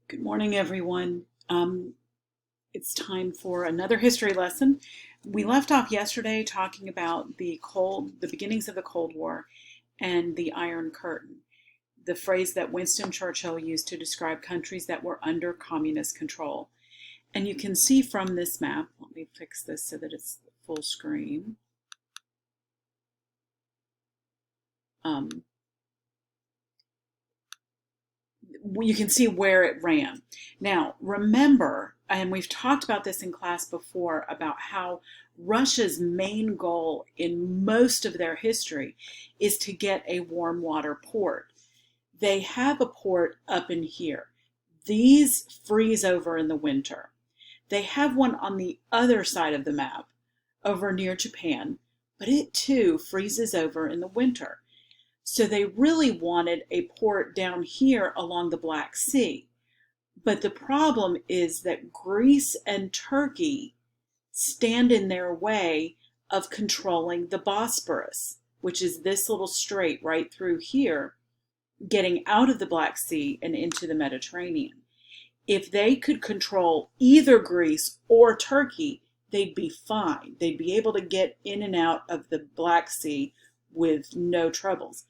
Good morning, everyone. It's time for another history lesson. We left off yesterday talking about the beginnings of the Cold War and the Iron Curtain, the phrase that Winston Churchill used to describe countries that were under communist control. And you can see from this map, let me fix this so that it's full screen. You can see where it ran. Now, remember, and we've talked about this in class before, about how Russia's main goal in most of their history is to get a warm water port. They have a port up in here. These freeze over in the winter. They have one on the other side of the map, over near Japan, but it too freezes over in the winter. So they really wanted a port down here along the Black Sea. But the problem is that Greece and Turkey stand in their way of controlling the Bosporus, which is this little strait right through here, getting out of the Black Sea and into the Mediterranean. If they could control either Greece or Turkey, they'd be fine. They'd be able to get in and out of the Black Sea with no troubles.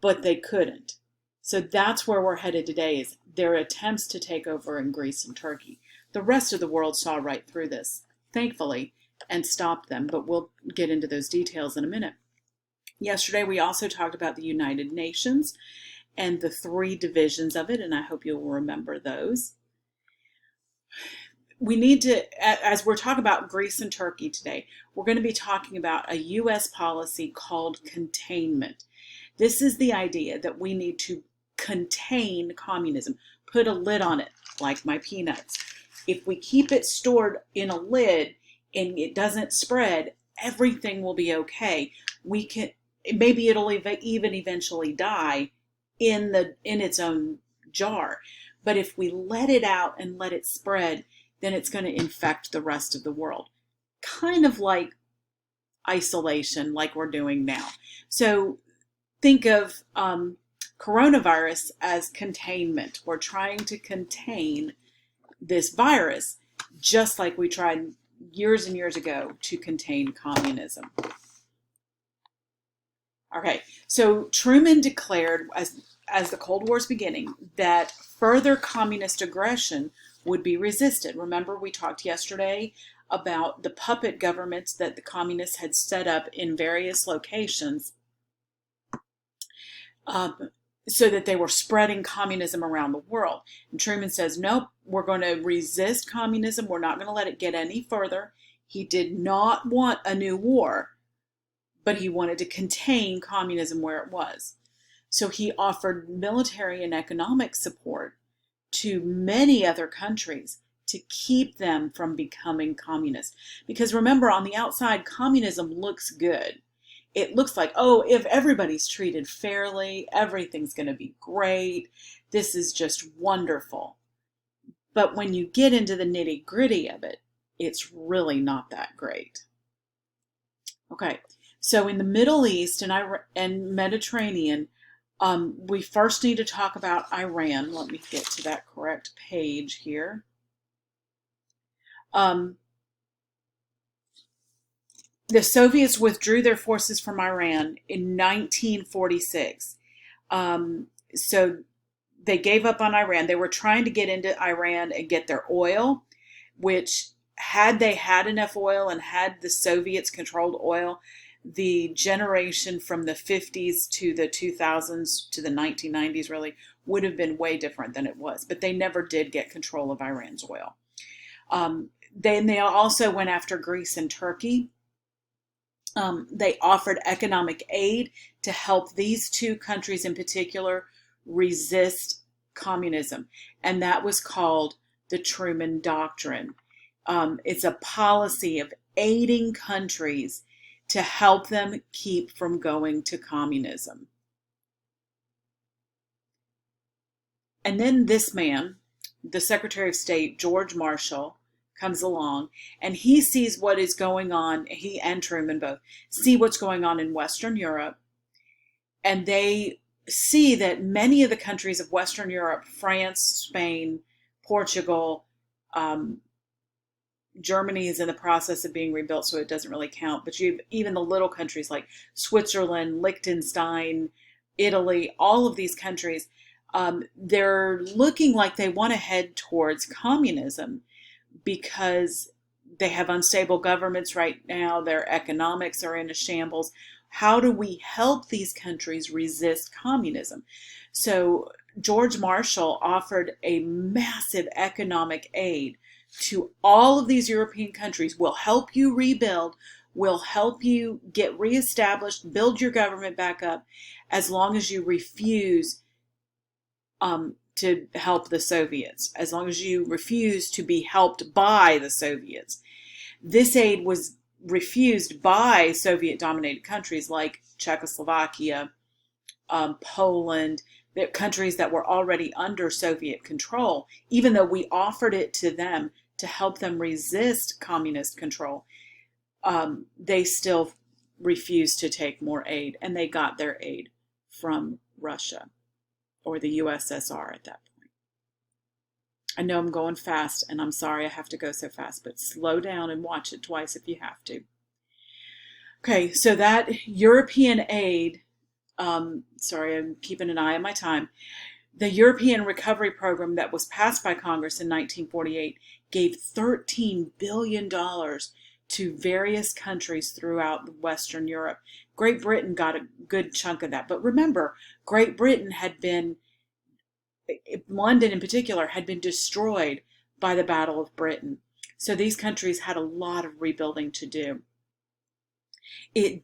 But they couldn't. So that's where we're headed today, is their attempts to take over in Greece and Turkey. The rest of the world saw right through this, thankfully, and stopped them, but we'll get into those details in a minute. Yesterday, we also talked about the United Nations and the three divisions of it, and I hope you'll remember those. We need to, as we're talking about Greece and Turkey today, we're going to be talking about a U.S. policy called containment. This is the idea that we need to contain communism, put a lid on it, like my peanuts. If we keep it stored in a lid and it doesn't spread, everything will be okay. Maybe it'll even eventually die in its own jar. But if we let it out and let it spread, then it's going to infect the rest of the world. Kind of like isolation, like we're doing now. So think of coronavirus as containment. We're trying to contain this virus, just like we tried years and years ago to contain communism. Okay, so Truman declared, as the Cold War's beginning, that further communist aggression would be resisted. Remember, we talked yesterday about the puppet governments that the communists had set up in various locations, so that they were spreading communism around the world. And Truman says, nope, we're going to resist communism. We're not going to let it get any further. He did not want a new war, but he wanted to contain communism where it was. So he offered military and economic support to many other countries to keep them from becoming communist. Because remember, on the outside, communism looks good. It looks like, oh, if everybody's treated fairly, everything's going to be great. This is just wonderful. But when you get into the nitty-gritty of it, it's really not that great. Okay, so in the Middle East and Mediterranean, we first need to talk about Iran. Let me get to that correct page here. The Soviets withdrew their forces from Iran in 1946. So they gave up on Iran. They were trying to get into Iran and get their oil, which, had they had enough oil and had the Soviets controlled oil, the generation from the 50s to the 2000s to the 1990s really would have been way different than it was. But they never did get control of Iran's oil. Then they also went after Greece and Turkey. They offered economic aid to help these two countries in particular resist communism. And that was called the Truman Doctrine. It's a policy of aiding countries to help them keep from going to communism. And then this man, the Secretary of State, George Marshall, comes along and he sees what is going on. He and Truman both see what's going on in Western Europe, and they see that many of the countries of Western Europe, France, Spain, Portugal, um, Germany is in the process of being rebuilt, so it doesn't really count. But you have even the little countries like Switzerland, Liechtenstein, Italy, all of these countries, they're looking like they want to head towards communism because they have unstable governments right now. Their economics are in a shambles. How do we help these countries resist communism? So George Marshall offered a massive economic aid to all of these European countries. We'll help you rebuild, we'll help you get reestablished, build your government back up, as long as you refuse to help the Soviets, as long as you refuse to be helped by the Soviets. This aid was refused by Soviet-dominated countries like Czechoslovakia, Poland, the countries that were already under Soviet control, even though we offered it to them to help them resist communist control, they still refused to take more aid, and they got their aid from Russia or the USSR at that point. I know I'm going fast, and I'm sorry I have to go so fast, but slow down and watch it twice if you have to. Okay, so that European aid, sorry, I'm keeping an eye on my time. The European Recovery Program that was passed by Congress in 1948 gave $13 billion to various countries throughout Western Europe. Great Britain got a good chunk of that. But remember, Great Britain had been, London in particular, had been destroyed by the Battle of Britain. So these countries had a lot of rebuilding to do.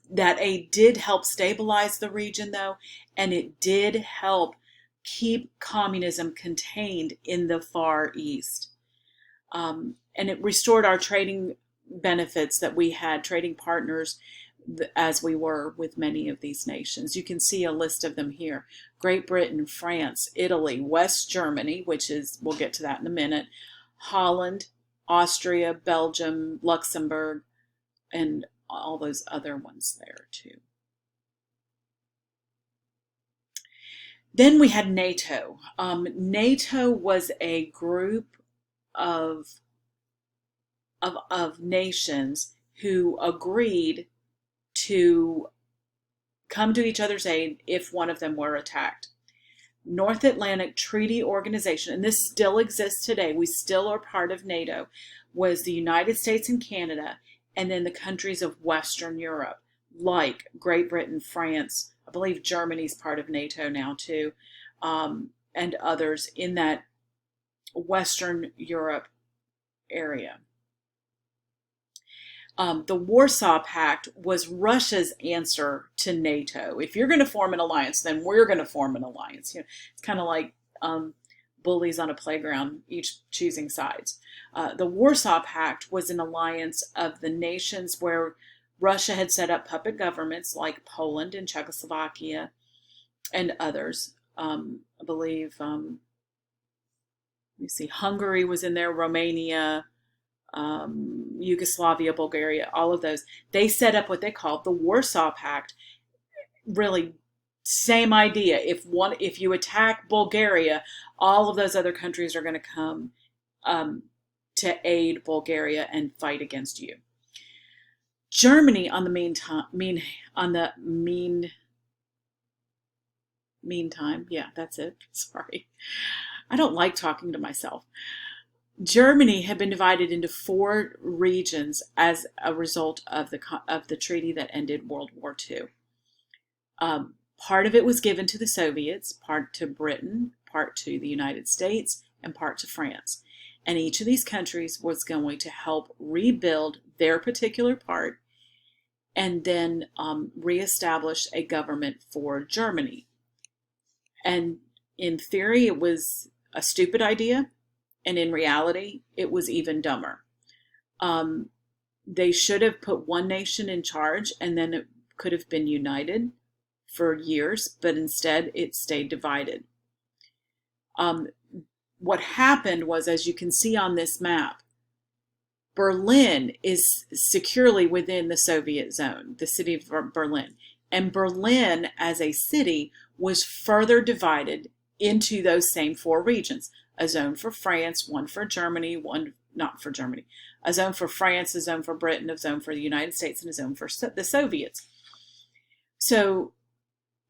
That aid did help stabilize the region, though, and it did help keep communism contained in the Far East. And it restored our trading benefits that we had, trading partners as we were with many of these nations. You can see a list of them here. Great Britain, France, Italy, West Germany, which is, we'll get to that in a minute, Holland, Austria, Belgium, Luxembourg, and all those other ones there too. Then we had NATO. NATO was a group of nations who agreed to come to each other's aid if one of them were attacked. North Atlantic Treaty Organization, and this still exists today, we still are part of NATO, was the United States and Canada, and then the countries of Western Europe, like Great Britain, France, I believe Germany's part of NATO now too, and others in that Western Europe area. The Warsaw Pact was Russia's answer to NATO. If you're going to form an alliance, then we're going to form an alliance. You know, it's kind of like bullies on a playground, each choosing sides. The Warsaw Pact was an alliance of the nations where Russia had set up puppet governments like Poland and Czechoslovakia and others. I believe, let me see, Hungary was in there, Romania, Yugoslavia, Bulgaria, all of those. They set up what they called the Warsaw Pact. Really, same idea. If you attack Bulgaria, all of those other countries are going to come to aid Bulgaria and fight against you. Germany, on the meantime, yeah, that's it. Sorry, I don't like talking to myself. Germany had been divided into 4 regions as a result of the treaty that ended World War II. Part of it was given to the Soviets, part to Britain, part to the United States, and part to France. And each of these countries was going to help rebuild their particular part and then reestablish a government for Germany. And in theory, it was a stupid idea. And in reality, it was even dumber. They should have put one nation in charge, and then it could have been united for years, but instead it stayed divided. What happened was, as you can see on this map, Berlin is securely within the Soviet zone, the city of Berlin. And Berlin as a city was further divided into those same four regions. A zone for France, one for Germany, one not for Germany, a zone for France, a zone for Britain, a zone for the United States, and a zone for the Soviets. So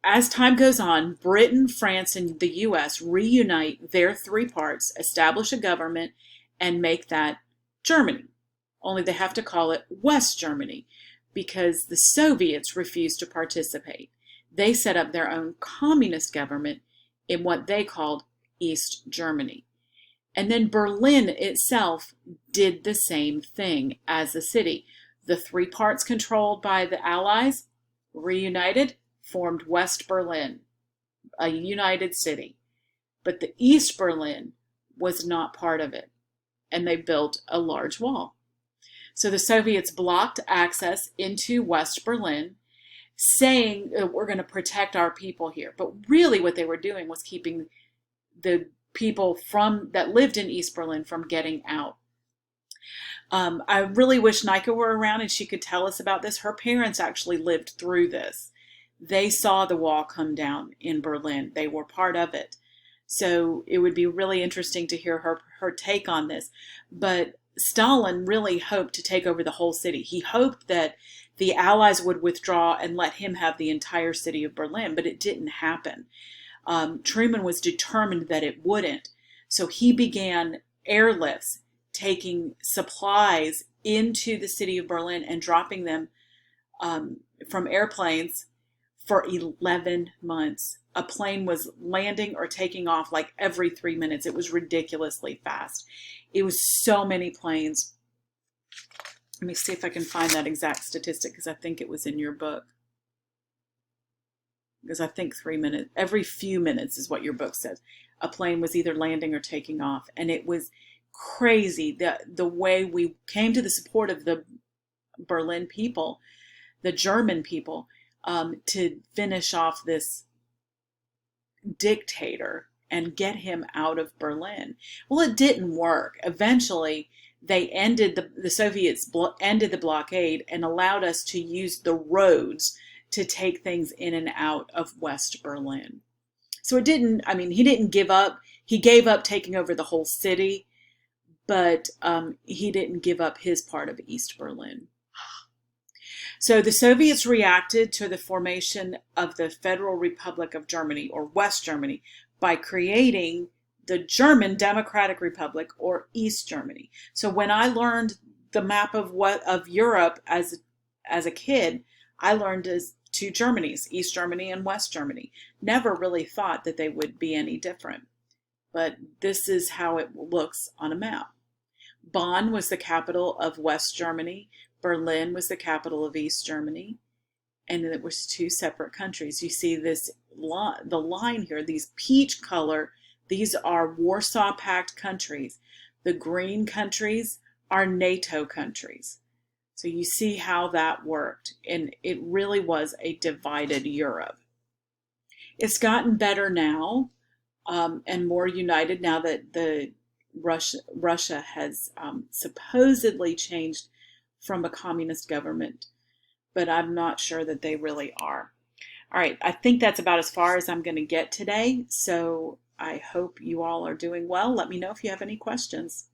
as time goes on, Britain, France, and the US reunite their three parts, establish a government, and make that Germany. Only they have to call it West Germany because the Soviets refused to participate. They set up their own communist government in what they called East Germany. And then Berlin itself did the same thing as a city. The three parts controlled by the Allies reunited, formed West Berlin, a united city. But the East Berlin was not part of it, and they built a large wall. So the Soviets blocked access into West Berlin, saying we're going to protect our people here. But really what they were doing was keeping the people that lived in East Berlin from getting out. I really wish Nika were around and she could tell us about this. Her parents actually lived through this. They saw the wall come down in Berlin. They were part of it. So it would be really interesting to hear her take on this. But Stalin really hoped to take over the whole city. He hoped that the Allies would withdraw and let him have the entire city of Berlin, but it didn't happen. Truman was determined that it wouldn't. So he began airlifts, taking supplies into the city of Berlin and dropping them from airplanes for 11 months. A plane was landing or taking off like every 3 minutes. It was ridiculously fast. It was so many planes. Let me see if I can find that exact statistic because I think it was in your book. Because I think 3 minutes, every few minutes is what your book says. A plane was either landing or taking off. And it was crazy the way we came to the support of the Berlin people, the German people, to finish off this dictator and get him out of Berlin. Well, it didn't work. Eventually, they ended the Soviets ended the blockade and allowed us to use the roads to take things in and out of West Berlin. So it didn't, I mean, he didn't give up. He gave up taking over the whole city, but he didn't give up his part of East Berlin. So the Soviets reacted to the formation of the Federal Republic of Germany, or West Germany, by creating the German Democratic Republic, or East Germany. So when I learned the map of Europe as a kid, I learned as two Germanys, East Germany and West Germany. Never really thought that they would be any different. But this is how it looks on a map. Bonn was the capital of West Germany. Berlin was the capital of East Germany. And it was two separate countries. You see this the line here, these peach color, these are Warsaw Pact countries. The green countries are NATO countries. So you see how that worked. And it really was a divided Europe. It's gotten better now and more united now that Russia has supposedly changed from a communist government, but I'm not sure that they really are. All right, I think that's about as far as I'm going to get today, so I hope you all are doing well. Let me know if you have any questions.